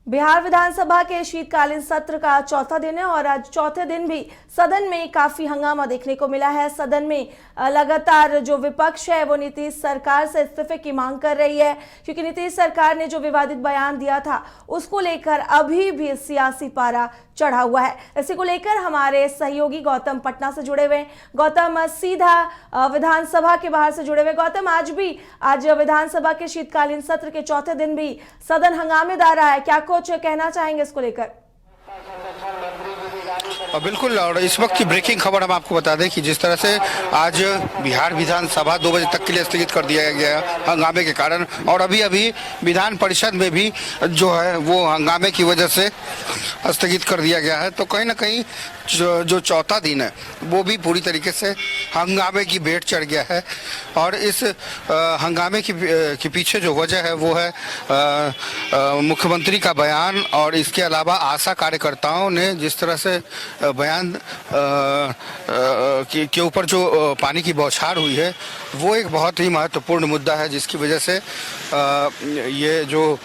बिहार विधानसभा के शीतकालीन सत्र का चौथा दिन है और आज चौथे दिन भी सदन में काफी हंगामा देखने को मिला है। सदन में लगातार जो विपक्ष है वो नीतीश सरकार से इस्तीफे की मांग कर रही है, क्योंकि नीतीश सरकार ने जो विवादित बयान दिया था उसको लेकर अभी भी सियासी पारा चढ़ा हुआ है। इसी को लेकर हमारे सहयोगी गौतम पटना से जुड़े हुए। गौतम, सीधा विधानसभा के बाहर से जुड़े हुए। गौतम, आज विधानसभा के शीतकालीन सत्र के चौथे दिन भी सदन हंगामेदार रहा है, क्या कुछ कहना चाहेंगे इसको लेकर? बिल्कुल, और इस वक्त की ब्रेकिंग खबर हम आपको बता दें कि जिस तरह से आज बिहार विधानसभा 2 बजे तक के लिए स्थगित कर दिया गया हंगामे के कारण, और अभी विधान परिषद में भी जो है वो हंगामे की वजह से स्थगित कर दिया गया है। तो कहीं ना कहीं जो चौथा दिन है वो भी पूरी तरीके से हंगामे की भेंट चढ़ गया है। और इस हंगामे के पीछे जो वजह है वो है मुख्यमंत्री का बयान, और इसके अलावा आशा कार्यकर्ताओं ने जिस तरह से बयान के ऊपर जो पानी की बौछार हुई है वो एक बहुत ही महत्वपूर्ण मुद्दा है, जिसकी वजह से ये जो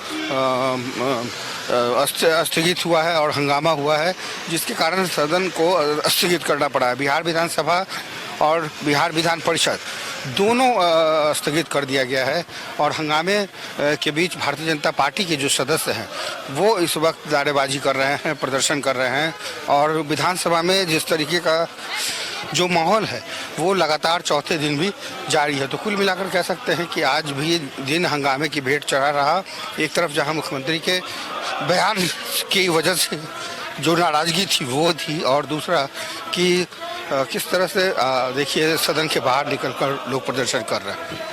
स्थगित हुआ है और हंगामा हुआ है, जिसके कारण सदन को स्थगित करना पड़ा है। बिहार विधानसभा और बिहार विधान परिषद दोनों स्थगित कर दिया गया है। और हंगामे के बीच भारतीय जनता पार्टी के जो सदस्य हैं वो इस वक्त नारेबाजी कर रहे हैं, प्रदर्शन कर रहे हैं, और विधानसभा में जिस तरीके का जो माहौल है वो लगातार चौथे दिन भी जारी है। तो कुल मिलाकर कह सकते हैं कि आज भी दिन हंगामे की भेंट चढ़ा रहा। एक तरफ जहां मुख्यमंत्री के बयान की वजह से जो नाराजगी थी वो थी, और दूसरा कि किस तरह से देखिए सदन के बाहर निकलकर लोग प्रदर्शन कर रहे हैं।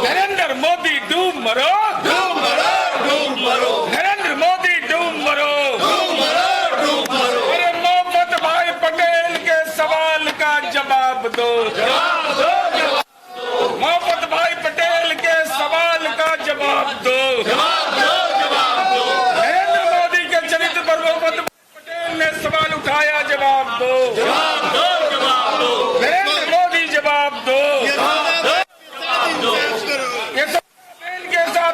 नरेंद्र मोदी डूब मरो, डूब मरो, डूब मरो। नरेंद्र मोदी डूब मरो, डूब मरो, डूब मरो। अरे मोहम्मद भाई पटेल के सवाल का जवाब दो, जवाब दो, जवाब दो। मोहम्मद भाई पटेल के सवाल का जवाब दो, जवाब दो, जवाब दो। नरेंद्र मोदी के चरित्र पर मोहम्मद पटेल ने सवाल उठाया, जवाब दो, जवाब दो, जवाब दो। नरेंद्र मोदी जवाब दो,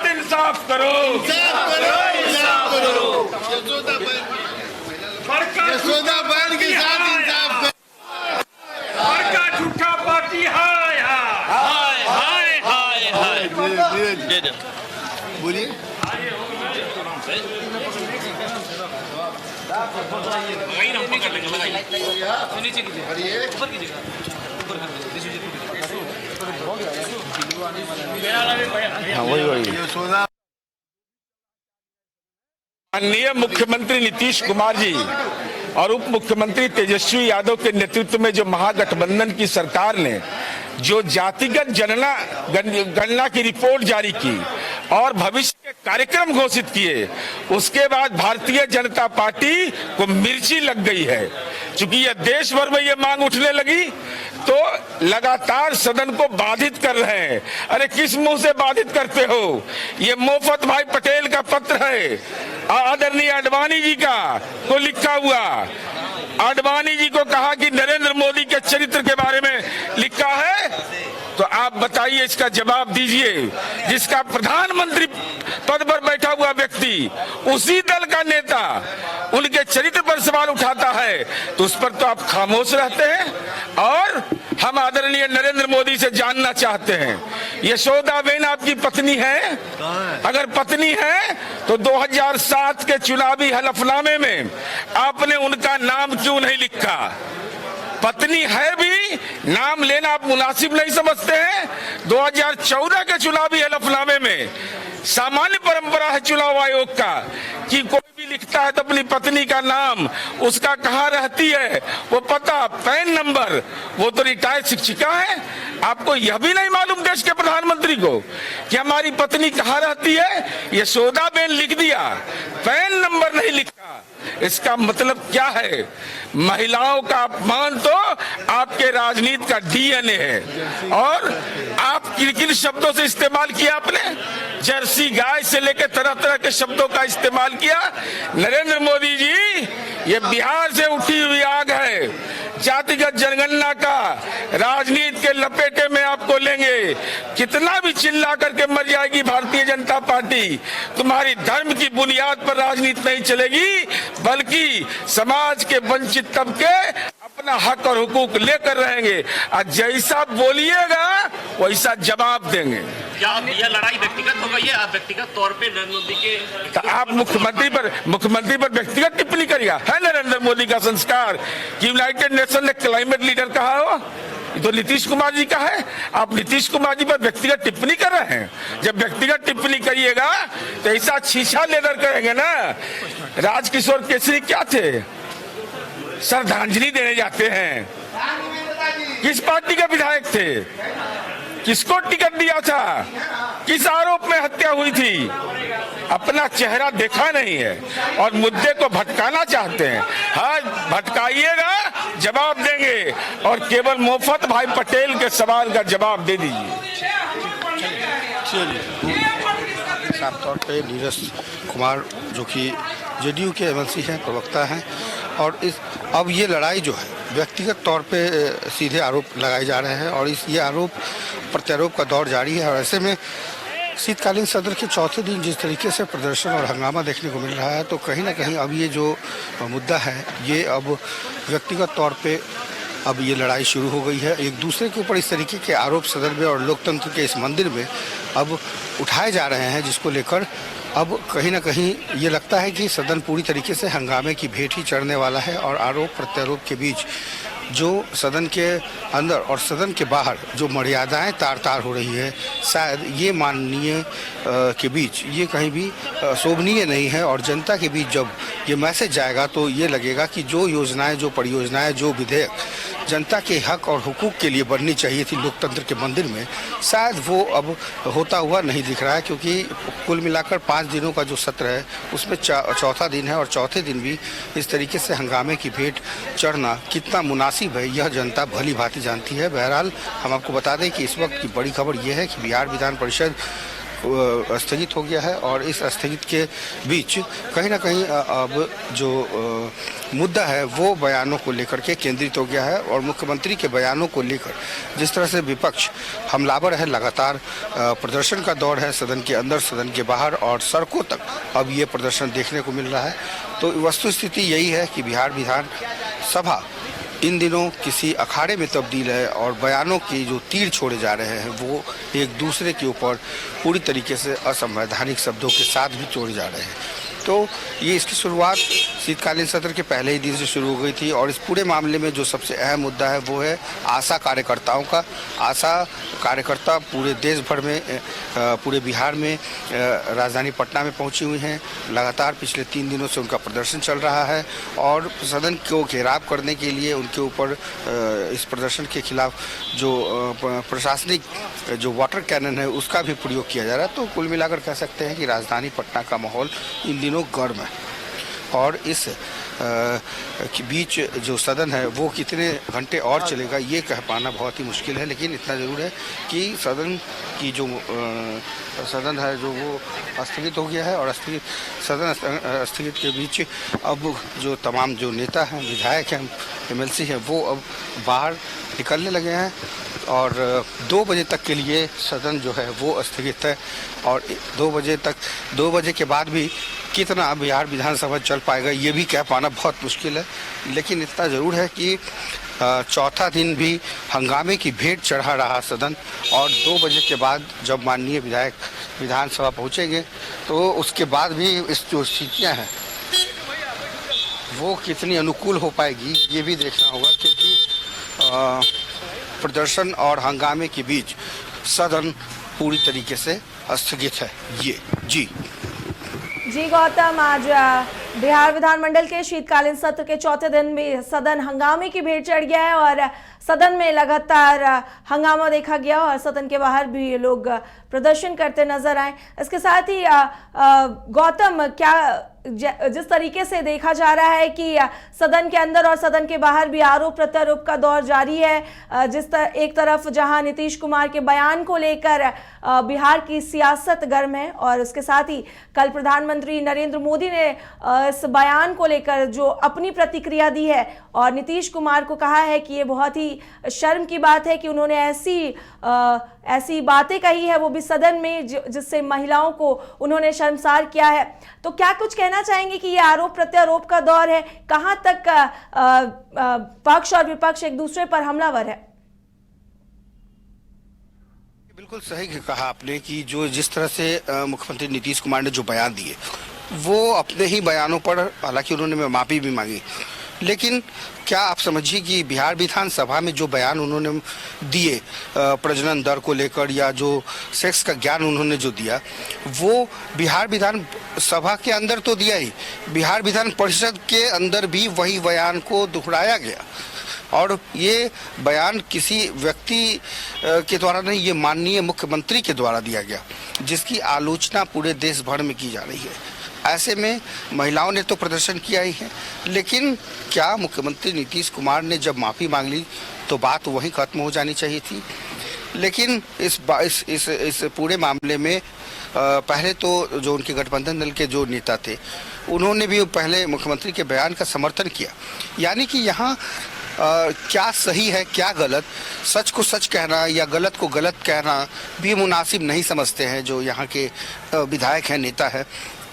इंसाफ करो, इंसाफ करो, इंसाफ करो। यशोदा बहन के साथ इंसाफ करो। का झूठा पार्टी हाय हाय हाय हाय हाय। बोलिए। माननीय मुख्यमंत्री नीतीश कुमार जी और उप मुख्यमंत्री तेजस्वी यादव के नेतृत्व में जो महागठबंधन की सरकार ने जो जातिगत गणना की रिपोर्ट जारी की और भविष्य के कार्यक्रम घोषित किए, उसके बाद भारतीय जनता पार्टी को मिर्ची लग गई है। चूंकि यह देश भर में ये मांग उठने लगी तो लगातार सदन को बाधित कर रहे हैं। अरे किस मुंह से बाधित करते हो? ये मोहम्मद भाई पटेल का पत्र है, आदरणीय आडवाणी जी का को लिखा हुआ। आडवाणी जी को कहा कि नरेंद्र मोदी के चरित्र के बारे में लिखा है, तो आप बताइए, इसका जवाब दीजिए। जिसका प्रधानमंत्री पद पर बैठा हुआ व्यक्ति, उसी दल का नेता उनके चरित्र पर सवाल उठाता है, तो उस पर तो आप खामोश रहते हैं। और हम आदरणीय नरेंद्र मोदी से जानना चाहते हैं, यशोदा बेन आपकी पत्नी है? अगर पत्नी है तो 2007 के चुनावी हलफनामे में आपने उनका नाम क्यों नहीं लिखा? पत्नी है भी, नाम लेना आप मुनासिब नहीं समझते हैं? 2014 के चुनावी हलफनामे में सामान्य परंपरा है चुनाव आयोग का कि कोई भी लिखता है तो अपनी पत्नी का नाम, उसका कहाँ रहती है वो पता, पैन नंबर। वो तो रिटायर्ड शिक्षिका है, आपको यह भी नहीं मालूम देश के प्रधानमंत्री को कि हमारी पत्नी कहाँ रहती है? यशोदा बेन लिख दिया, पैन नंबर नहीं लिखा। इसका मतलब क्या है? महिलाओं का अपमान तो आपके राजनीति का डीएनए है। और किन किन शब्दों से इस्तेमाल किया आपने? जर्सी गाय से लेकर तरह तरह के शब्दों का इस्तेमाल किया। नरेंद्र मोदी जी, ये बिहार से उठी हुई आग है। जातिगत जनगणना का राजनीति के लपेटे में आपको लेंगे। कितना भी चिल्ला करके मर जाएगी भारतीय जनता पार्टी, तुम्हारी धर्म की बुनियाद पर राजनीति नहीं चलेगी, बल्कि समाज के वंचित तबके अपना हक और हुकूक लेकर रहेंगे और जैसा बोलिएगा वैसा जवाब देंगे। क्या अब यह लड़ाई व्यक्तिगत हो गई है? आप व्यक्तिगत तौर पे नरेंद्र मोदी के तो आप मुख्यमंत्री पर व्यक्तिगत टिप्पणी करिए? है नरेंद्र मोदी का संस्कार कि यूनाइटेड नेशन ने क्लाइमेट लीडर कहा हो? तो नीतीश कुमार जी का है। आप नीतीश कुमार जी पर व्यक्तिगत टिप्पणी कर रहे हैं। जब व्यक्तिगत टिप्पणी करिएगा तो ऐसा छीछा लेकर करेंगे ना। राजकिशोर केसरी क्या थे? श्रद्धांजलि देने जाते हैं। किस पार्टी के विधायक थे? किसको टिकट दिया था? किस आरोप में हत्या हुई थी? अपना चेहरा देखा नहीं है और मुद्दे को भटकाना चाहते हैं। हाँ, भटकाइएगा, जवाब देंगे और केवल मोफत भाई पटेल के सवाल का जवाब दे दीजिए। साफ तौर पे नीरज कुमार जो कि जेडीयू के एमएलसी हैं, प्रवक्ता हैं, और अब ये लड़ाई जो है व्यक्तिगत तौर पे सीधे आरोप लगाए जा रहे हैं और ये आरोप प्रत्यारोप का दौर जारी है। और ऐसे में शीतकालीन सत्र के चौथे दिन जिस तरीके से प्रदर्शन और हंगामा देखने को मिल रहा है, तो कहीं ना कहीं अब ये जो मुद्दा है ये अब व्यक्तिगत तौर पे अब ये लड़ाई शुरू हो गई है। एक दूसरे के ऊपर इस तरीके के आरोप सदन में और लोकतंत्र के इस मंदिर में अब उठाए जा रहे हैं, जिसको लेकर अब कहीं ना कहीं ये लगता है कि सदन पूरी तरीके से हंगामे की भेंट ही चढ़ने वाला है। और आरोप प्रत्यारोप के बीच जो सदन के अंदर और सदन के बाहर जो मर्यादाएं तार तार हो रही है, शायद ये माननीय के बीच ये कहीं भी शोभनीय नहीं है। और जनता के बीच जब ये मैसेज जाएगा तो ये लगेगा कि जो योजनाएं, जो परियोजनाएं, जो विधेयक जनता के हक और हुकूक के लिए बननी चाहिए थी लोकतंत्र के मंदिर में, शायद वो अब होता हुआ नहीं दिख रहा है। क्योंकि कुल मिलाकर 5 दिनों का जो सत्र है उसमें चौथा दिन है और चौथे दिन भी इस तरीके से हंगामे की भेंट चढ़ना कितना मुनासिब है यह जनता भली भांति जानती है। बहरहाल हम आपको बता दें कि इस वक्त की बड़ी खबर यह है कि बिहार विधान परिषद स्थगित हो गया है और इस स्थगित के बीच कहीं ना कहीं अब जो मुद्दा है वो बयानों को लेकर के केंद्रित हो गया है। और मुख्यमंत्री के बयानों को लेकर जिस तरह से विपक्ष हमलावर है, लगातार प्रदर्शन का दौर है सदन के अंदर, सदन के बाहर और सड़कों तक अब ये प्रदर्शन देखने को मिल रहा है। तो वस्तुस्थिति यही है कि बिहार विधान सभा इन दिनों किसी अखाड़े में तब्दील है और बयानों के जो तीर छोड़े जा रहे हैं वो एक दूसरे के ऊपर पूरी तरीके से असंवैधानिक शब्दों के साथ भी छोड़े जा रहे हैं। तो ये इसकी शुरुआत शीतकालीन सत्र के पहले ही दिन से शुरू हो गई थी। और इस पूरे मामले में जो सबसे अहम मुद्दा है वो है आशा कार्यकर्ताओं का। आशा कार्यकर्ता पूरे देश भर में, पूरे बिहार में, राजधानी पटना में पहुंची हुई हैं। लगातार पिछले 3 दिनों से उनका प्रदर्शन चल रहा है और सदन को घेराव करने के लिए उनके ऊपर इस प्रदर्शन के खिलाफ जो प्रशासनिक जो वाटर कैनन है उसका भी प्रयोग किया जा रहा है। तो कुल मिलाकर कह सकते हैं कि राजधानी पटना का माहौल इन दिनों गर्म है। और इस के बीच जो सदन है वो कितने घंटे और चलेगा ये कह पाना बहुत ही मुश्किल है। लेकिन इतना ज़रूर है कि सदन की जो सदन है जो वो स्थगित हो गया है और सदन स्थगित के बीच अब जो तमाम जो नेता हैं, विधायक हैं, एमएलसी हैं, वो अब बाहर निकलने लगे हैं। और 2 बजे तक के लिए सदन जो है वो स्थगित है। और 2 बजे के बाद भी कितना बिहार विधानसभा चल पाएगा ये भी कह पाना बहुत मुश्किल है। लेकिन इतना ज़रूर है कि चौथा दिन भी हंगामे की भेंट चढ़ा रहा सदन। और 2 बजे के बाद जब माननीय विधायक विधानसभा पहुंचेंगे तो उसके बाद भी इस जो स्थितियाँ हैं वो कितनी अनुकूल हो पाएगी ये भी देखना होगा। क्योंकि प्रदर्शन और हंगामे के बीच सदन पूरी तरीके से स्थगित है। ये जी गौतम, आज बिहार विधानमंडल के शीतकालीन सत्र के चौथे दिन भी सदन हंगामे की भेंट चढ़ गया है और सदन में लगातार हंगामा देखा गया और सदन के बाहर भी लोग प्रदर्शन करते नजर आए। इसके साथ ही गौतम, क्या जिस तरीके से देखा जा रहा है कि सदन के अंदर और सदन के बाहर भी आरोप प्रत्यारोप का दौर जारी है। एक तरफ जहां नीतीश कुमार के बयान को लेकर बिहार की सियासत गर्म है और उसके साथ ही कल प्रधानमंत्री नरेंद्र मोदी ने इस बयान को लेकर जो अपनी प्रतिक्रिया दी है और नीतीश कुमार को कहा है कि ये बहुत ही शर्म की बात है कि उन्होंने ऐसी बातें कही है, वो भी सदन में, जिससे महिलाओं को उन्होंने शर्मसार किया है। तो क्या कुछ कहना चाहेंगे कि ये आरोप प्रत्यारोप का दौर है, कहां तक पक्ष और विपक्ष एक दूसरे पर हमलावर है? बिल्कुल सही कहा आपने कि जिस तरह से मुख्यमंत्री नीतीश कुमार ने जो बयान दिए वो अपने ही बयानों पर, हालांकि उन्होंने माफी भी मांगी, लेकिन क्या आप समझिए कि बिहार विधानसभा में जो बयान उन्होंने दिए प्रजनन दर को लेकर या जो सेक्स का ज्ञान उन्होंने जो दिया, वो बिहार विधान सभा के अंदर तो दिया ही, बिहार विधान परिषद के अंदर भी वही बयान को दोहराया गया। और ये बयान किसी व्यक्ति के द्वारा नहीं, ये माननीय मुख्यमंत्री के द्वारा दिया गया, जिसकी आलोचना पूरे देश भर में की जा रही है। ऐसे में महिलाओं ने तो प्रदर्शन किया ही है, लेकिन क्या मुख्यमंत्री नीतीश कुमार ने जब माफ़ी मांग ली तो बात वहीं खत्म हो जानी चाहिए थी। लेकिन इस पूरे मामले में पहले तो जो उनके गठबंधन दल के जो नेता थे उन्होंने भी पहले मुख्यमंत्री के बयान का समर्थन किया, यानी कि यहाँ क्या सही है क्या गलत, सच को सच कहना या गलत को गलत कहना भी मुनासिब नहीं समझते हैं। जो यहाँ के विधायक हैं, नेता है,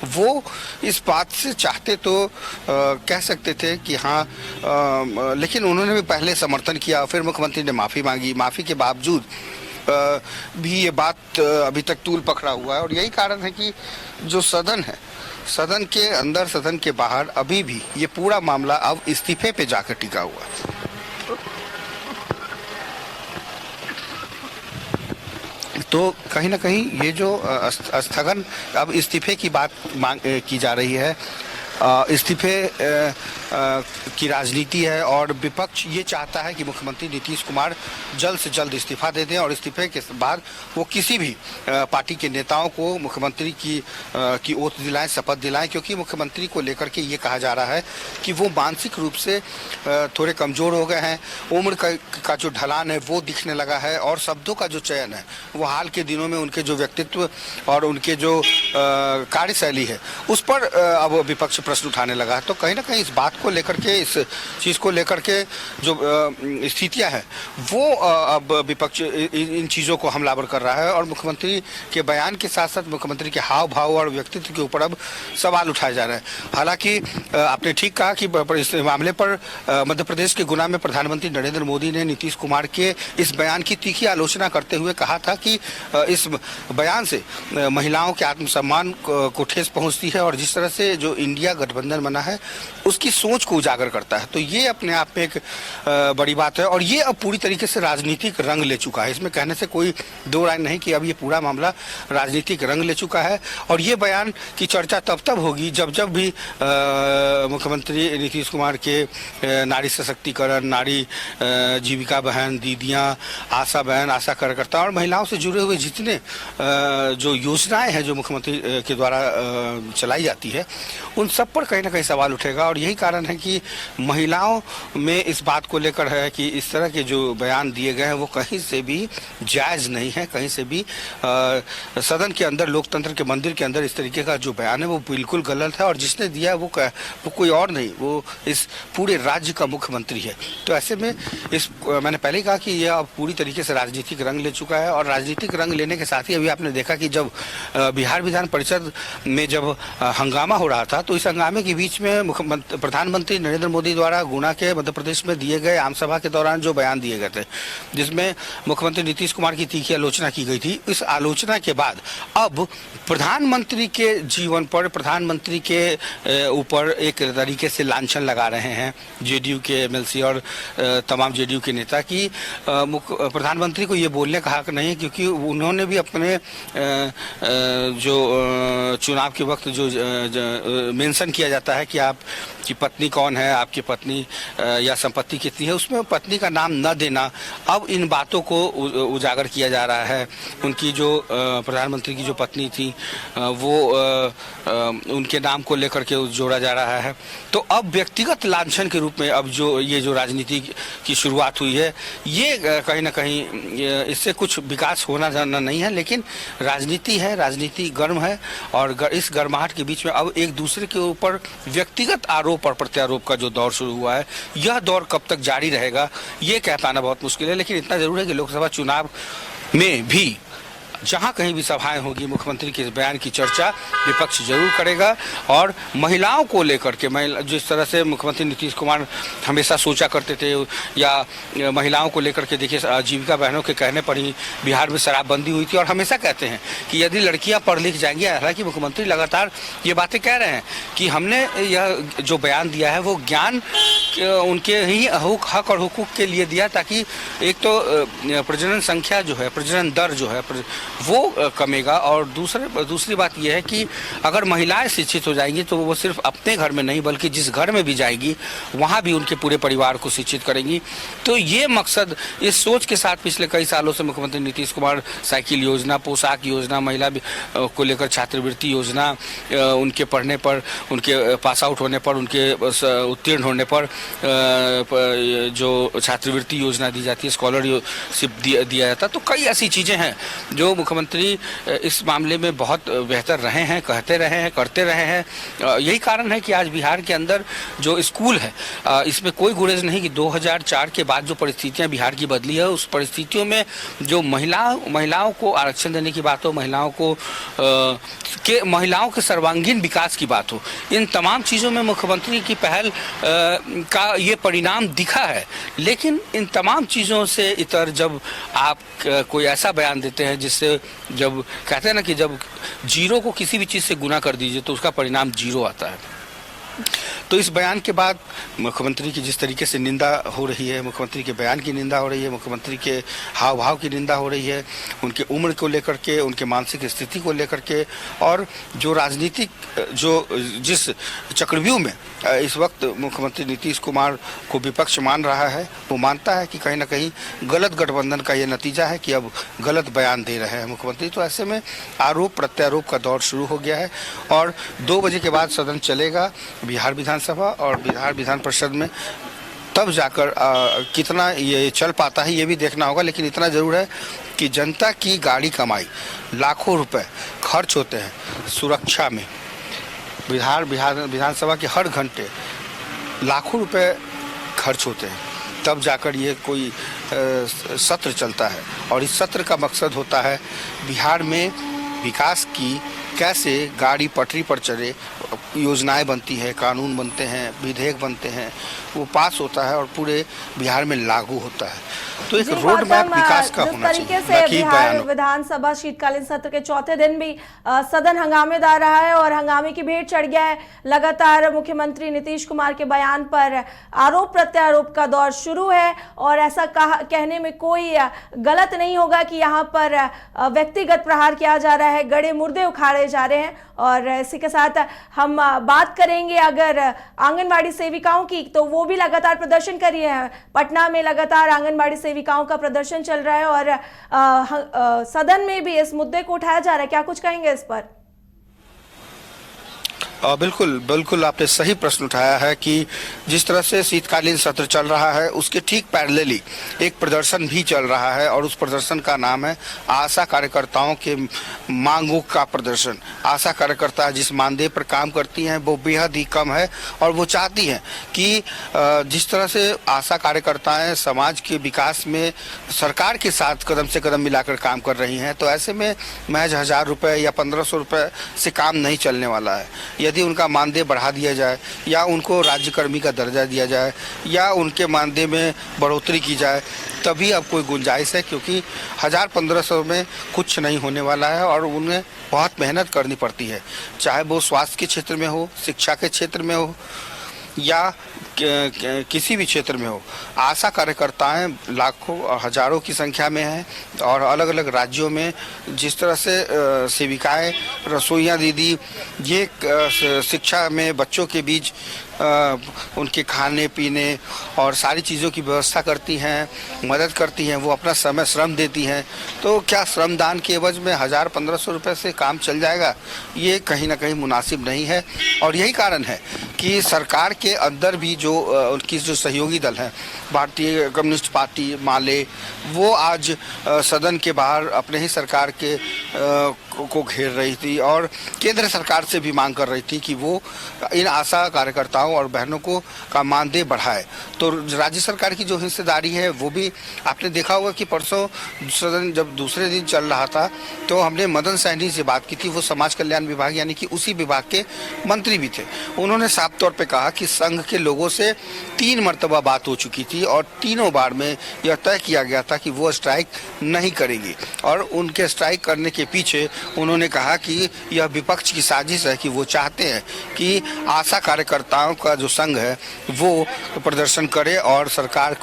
वो इस बात से चाहते तो कह सकते थे कि हाँ, लेकिन उन्होंने भी पहले समर्थन किया, फिर मुख्यमंत्री ने माफ़ी मांगी। माफ़ी के बावजूद भी ये बात अभी तक तूल पकड़ा हुआ है और यही कारण है कि जो सदन है, सदन के अंदर सदन के बाहर अभी भी ये पूरा मामला अब इस्तीफे पे जाकर टिका हुआ है। तो कहीं ना कहीं ये जो स्थगन, अब इस्तीफे की बात की जा रही है, इस्तीफे की राजनीति है और विपक्ष ये चाहता है कि मुख्यमंत्री नीतीश कुमार जल्द से जल्द इस्तीफा दे दें और इस्तीफे के बाद वो किसी भी पार्टी के नेताओं को मुख्यमंत्री की ओथ दिलाएं, शपथ दिलाएं, क्योंकि मुख्यमंत्री को लेकर के ये कहा जा रहा है कि वो मानसिक रूप से थोड़े कमज़ोर हो गए हैं, उम्र का जो ढलान है वो दिखने लगा है और शब्दों का जो चयन है वो हाल के दिनों में उनके जो व्यक्तित्व और उनके जो कार्यशैली है उस पर अब विपक्ष प्रश्न उठाने लगा है। तो कहीं ना कहीं इस बात को लेकर के, इस चीज़ को लेकर के जो स्थितियां हैं वो अब विपक्ष इन चीज़ों को हमलावर कर रहा है और मुख्यमंत्री के बयान के साथ साथ मुख्यमंत्री के हाव भाव और व्यक्तित्व के ऊपर अब सवाल उठाए जा रहे हैं। हालांकि आपने ठीक कहा कि इस मामले पर मध्य प्रदेश के गुना में प्रधानमंत्री नरेंद्र मोदी ने नीतीश कुमार के इस बयान की तीखी आलोचना करते हुए कहा था कि इस बयान से महिलाओं के आत्मसम्मान को ठेस पहुंचती है और जिस तरह से जो इंडिया गठबंधन बना है उसकी सोच को उजागर करता है। तो ये अपने आप में एक बड़ी बात है और ये अब पूरी तरीके से राजनीतिक रंग ले चुका है। इसमें कहने से कोई दो राय नहीं कि अब ये पूरा मामला राजनीतिक रंग ले चुका है और ये बयान की चर्चा तब होगी जब भी मुख्यमंत्री नीतीश कुमार के नारी सशक्तिकरण, नारी जीविका बहन, दीदियाँ, आशा बहन, आशा कार्यकर्ता और महिलाओं से जुड़े हुए जितने जो योजनाएं हैं जो मुख्यमंत्री के द्वारा चलाई जाती है उन सब पर कहीं ना कहीं सवाल उठेगा। और यही कारण है कि महिलाओं में इस बात को लेकर है कि इस तरह के जो बयान दिए गए हैं वो कहीं से भी जायज़ नहीं है, कहीं से भी सदन के अंदर, लोकतंत्र के मंदिर के अंदर इस तरीके का जो बयान है वो बिल्कुल गलत है और जिसने दिया है वो कोई और नहीं, वो इस पूरे राज्य का मुख्यमंत्री है। तो ऐसे में मैंने पहले ही कहा कि यह अब पूरी तरीके से राजनीतिक रंग ले चुका है और राजनीतिक रंग लेने के साथ ही अभी आपने देखा कि जब बिहार विधान परिषद में जब हंगामा हो रहा था तो इस हंगामे के बीच में प्रधानमंत्री नरेंद्र मोदी द्वारा गुना के मध्य प्रदेश में दिए गए आम सभा के दौरान जो बयान दिए गए थे जिसमें मुख्यमंत्री नीतीश कुमार की तीखी आलोचना की गई थी, इस आलोचना के बाद अब प्रधानमंत्री के जीवन पर, प्रधानमंत्री के ऊपर एक तरीके से लांछन लगा रहे हैं जेडीयू के एमएलसी और तमाम जेडीयू के नेता कि प्रधानमंत्री को ये बोलने का हक नहीं है क्योंकि उन्होंने भी अपने जो चुनाव के वक्त जो मेंशन किया जाता है कि आप कि पत्नी कौन है, आपकी पत्नी या संपत्ति कितनी है, उसमें पत्नी का नाम न देना, अब इन बातों को उजागर किया जा रहा है। उनकी जो प्रधानमंत्री की जो पत्नी थी वो उनके नाम को लेकर के जोड़ा जा रहा है। तो अब व्यक्तिगत लांछन के रूप में अब जो राजनीति की शुरुआत हुई है, ये कहीं ना कहीं इससे कुछ विकास होना जाना नहीं है, लेकिन राजनीति है, राजनीति गर्म है और इस गर्माहट के बीच में अब एक दूसरे के ऊपर व्यक्तिगत आरोप और प्रत्यारोप का जो दौर शुरू हुआ है, यह दौर कब तक जारी रहेगा ये कह पाना बहुत मुश्किल है। लेकिन इतना जरूर है कि लोकसभा चुनाव में भी जहां कहीं भी सभाएं होगी, मुख्यमंत्री के इस बयान की चर्चा विपक्ष जरूर करेगा। और महिलाओं को लेकर के, जिस तरह से मुख्यमंत्री नीतीश कुमार हमेशा सोचा करते थे, या महिलाओं को लेकर के देखिए, जीविका बहनों के कहने पर ही बिहार में शराबबंदी हुई थी और हमेशा कहते हैं कि यदि लड़कियां पढ़ लिख जाएंगी, हालांकि मुख्यमंत्री लगातार ये बातें कह रहे हैं कि हमने यह जो बयान दिया है वो ज्ञान उनके ही हक और हुकूक के लिए दिया, ताकि एक तो प्रजनन संख्या जो है, प्रजनन दर जो है वो कमेगा। और दूसरी बात यह है कि अगर महिलाएं शिक्षित हो जाएंगी तो वो सिर्फ अपने घर में नहीं बल्कि जिस घर में भी जाएगी वहां भी उनके पूरे परिवार को शिक्षित करेंगी। तो ये मकसद, इस सोच के साथ पिछले कई सालों से मुख्यमंत्री नीतीश कुमार साइकिल योजना, पोशाक योजना, महिला को लेकर छात्रवृत्ति योजना, उनके पढ़ने पर, उनके पास आउट होने पर, उनके उत्तीर्ण होने पर जो छात्रवृत्ति योजना दी जाती है, स्कॉलरशिप दिया जाता है। तो कई ऐसी चीजें हैं जो मुख्यमंत्री इस मामले में बहुत बेहतर रहे हैं, कहते रहे हैं, करते रहे हैं। यही कारण है कि आज बिहार के अंदर जो स्कूल है, इसमें कोई गुरेज नहीं कि 2004 के बाद जो परिस्थितियां बिहार की बदली है, उस परिस्थितियों में जो महिलाओं को आरक्षण देने की बात हो, महिलाओं के सर्वांगीण विकास की बात हो, इन तमाम चीज़ों में मुख्यमंत्री की पहल का ये परिणाम दिखा है। लेकिन इन तमाम चीज़ों से इतर जब आप कोई ऐसा बयान देते हैं जिससे, जब कहते हैं ना कि जब जीरो को किसी भी चीज़ से गुना कर दीजिए तो उसका परिणाम जीरो आता है, तो इस बयान के बाद मुख्यमंत्री की जिस तरीके से निंदा हो रही है, मुख्यमंत्री के बयान की निंदा हो रही है, मुख्यमंत्री के हाव भाव की निंदा हो रही है, उनके उम्र को लेकर के, उनके मानसिक स्थिति को लेकर के, और जो राजनीतिक जिस चक्रव्यूह में इस वक्त मुख्यमंत्री नीतीश कुमार को विपक्ष मान रहा है, वो मानता है कि कहीं ना कहीं गलत गठबंधन का ये नतीजा है कि अब गलत बयान दे रहे हैं मुख्यमंत्री। तो ऐसे में आरोप प्रत्यारोप का दौर शुरू हो गया है और 2 बजे के बाद सदन चलेगा बिहार विधानसभा और बिहार विधान परिषद में, तब जाकर कितना ये चल पाता है ये भी देखना होगा। लेकिन इतना जरूर है कि जनता की गाड़ी कमाई, लाखों रुपए खर्च होते हैं सुरक्षा में। विधानसभा के हर घंटे लाखों रुपए खर्च होते हैं, तब जाकर ये कोई सत्र चलता है और इस सत्र का मकसद होता है बिहार में विकास की कैसे गाड़ी पटरी पर चले, योजनाएं बनती है, कानून बनते हैं, विधेयक बनते हैं, वो पास होता है और पूरे बिहार में लागू होता है। तो एक रोड मैप विकास का होना चाहिए। जिस तरीके से बिहार विधानसभा शीतकालीन सत्र के चौथे दिन भी सदन हंगामेदार रहा है और हंगामे की भेंट चढ़ गया है। लगातार मुख्यमंत्री नीतीश कुमार के बयान पर आरोप प्रत्यारोप का दौर शुरू है और ऐसा कहने में कोई गलत नहीं होगा कि यहाँ पर व्यक्तिगत प्रहार किया जा रहा है, गड़े मुर्दे उखाड़े जा रहे हैं। और इसी के साथ हम बात करेंगे अगर आंगनबाड़ी सेविकाओं की, तो वो भी लगातार प्रदर्शन कर रही है। पटना में लगातार आंगनबाड़ी सेविकाओं का प्रदर्शन चल रहा है और सदन में भी इस मुद्दे को उठाया जा रहा है। क्या कुछ कहेंगे इस पर? बिल्कुल आपने सही प्रश्न उठाया है कि जिस तरह से शीतकालीन सत्र चल रहा है उसके ठीक पैरेलली एक प्रदर्शन भी चल रहा है और उस प्रदर्शन का नाम है आशा कार्यकर्ताओं के मांगों का प्रदर्शन। आशा कार्यकर्ता जिस मानदेय पर काम करती हैं वो बेहद ही कम है और वो चाहती हैं कि जिस तरह से आशा कार्यकर्ताएं समाज के विकास में सरकार के साथ कदम से कदम मिलाकर काम कर रही हैं, तो ऐसे में महज 1000 रुपये या 1500 रुपये से काम नहीं चलने वाला है। यदि उनका मानदेय बढ़ा दिया जाए या उनको राज्यकर्मी का दर्जा दिया जाए या उनके मानदेय में बढ़ोतरी की जाए तभी अब कोई गुंजाइश है, क्योंकि 1000-1500 में कुछ नहीं होने वाला है और उन्हें बहुत मेहनत करनी पड़ती है, चाहे वो स्वास्थ्य के क्षेत्र में हो, शिक्षा के क्षेत्र में हो या किसी भी क्षेत्र में हो। आशा कार्यकर्ताएं लाखों और हजारों की संख्या में हैं और अलग अलग राज्यों में जिस तरह से सेविकाएं, रसोइयां दीदी, ये शिक्षा में बच्चों के बीच उनके खाने पीने और सारी चीज़ों की व्यवस्था करती हैं, मदद करती हैं, वो अपना समय श्रम देती हैं, तो क्या श्रमदान के एवज में 1000-1500 रुपये से काम चल जाएगा? ये कहीं ना कहीं मुनासिब नहीं है। और यही कारण है कि सरकार के अंदर भी जो उनकी जो सहयोगी दल हैं, भारतीय कम्युनिस्ट पार्टी माले, वो आज सदन के बाहर अपने ही सरकार के को घेर रही थी और केंद्र सरकार से भी मांग कर रही थी कि वो इन आशा कार्यकर्ताओं और बहनों को का मानदेय बढ़ाए। तो राज्य सरकार की जो हिस्सेदारी है वो भी आपने देखा होगा कि परसों सदन जब दूसरे दिन चल रहा था तो हमने मदन सहनी से बात की थी। वो समाज कल्याण विभाग यानी कि उसी विभाग के मंत्री भी थे। उन्होंने साफ तौर पे कहा कि संघ के लोगों से 3 मरतबा बात हो चुकी थी और तीनों बार में यह तय किया गया था कि वो स्ट्राइक नहीं करेगी और उनके स्ट्राइक करने के पीछे उन्होंने कहा कि यह विपक्ष की साजिश है कि वो चाहते हैं कि आशा कार्यकर्ताओं का जो संघ है वो प्रदर्शन करे और सरकार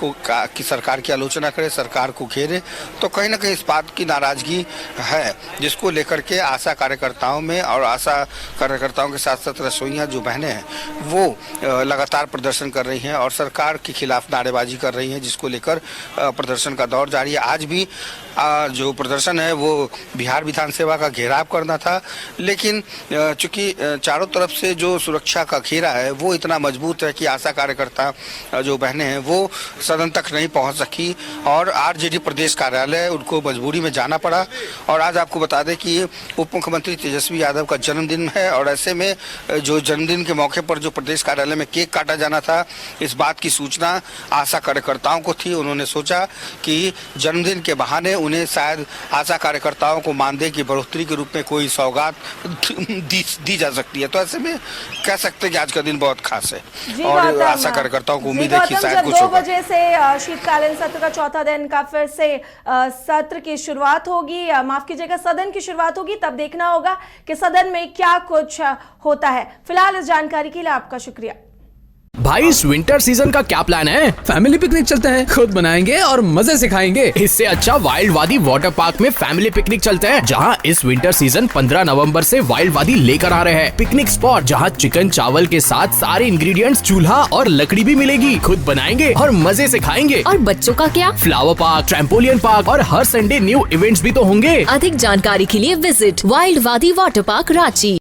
की आलोचना करे, सरकार को घेरे। तो कहीं ना कहीं इस बात की नाराजगी है जिसको लेकर के आशा कार्यकर्ताओं में और आशा कार्यकर्ताओं के साथ साथ रसोइयाँ जो बहनें हैं वो लगातार प्रदर्शन कर रही हैं और सरकार के खिलाफ नारेबाजी कर रही हैं, जिसको लेकर प्रदर्शन का दौर जारी है। आज भी जो प्रदर्शन है वो बिहार विधानसभा का घेराव करना था, लेकिन चूंकि चारों तरफ से जो सुरक्षा का घेरा है वो इतना मजबूत है कि आशा कार्यकर्ता जो बहनें हैं वो सदन तक नहीं पहुंच सकी और आरजेडी प्रदेश कार्यालय उनको मजबूरी में जाना पड़ा। और आज आपको बता दें कि उप मुख्यमंत्री तेजस्वी यादव का जन्मदिन है और ऐसे में जो जन्मदिन के मौके पर जो प्रदेश कार्यालय में केक काटा जाना था, इस बात की सूचना आशा कार्यकर्ताओं को थी। उन्होंने सोचा कि जन्मदिन के बहाने उन्हें शायद आशा कार्यकर्ताओं को मानदेय की बढ़ोतरी के रूप में कोई सौगात दी जा सकती है। तो ऐसे में कह सकते हैं कि आज का दिन बहुत खास है और आशा कार्यकर्ताओं को उम्मीद है कि शायद कुछ 2 बजे से शीतकालीन सत्र का चौथा दिन का फिर से सत्र की शुरुआत होगी, माफ कीजिएगा सदन की शुरुआत होगी। तब देखना होगा कि सदन में क्या कुछ होता है। फिलहाल इस जानकारी के लिए आपका शुक्रिया। भाई इस विंटर सीजन का क्या प्लान है? फैमिली पिकनिक चलते हैं, खुद बनाएंगे और मजे से खाएंगे। इससे अच्छा वाइल्ड वादी वाटर पार्क में फैमिली पिकनिक चलते हैं, जहां इस विंटर सीजन 15 नवंबर से वाइल्ड वादी लेकर आ रहे हैं। पिकनिक स्पॉट जहां चिकन चावल के साथ सारे इंग्रेडिएंट्स, चूल्हा और लकड़ी भी मिलेगी। खुद बनाएंगे और मजे से खाएंगे। और बच्चों का क्या? फ्लावर पार्क, ट्रैम्पोलियन पार्क और हर संडे न्यू इवेंट्स भी तो होंगे। अधिक जानकारी के लिए विजिट वाइल्ड वादी वाटर पार्क रांची।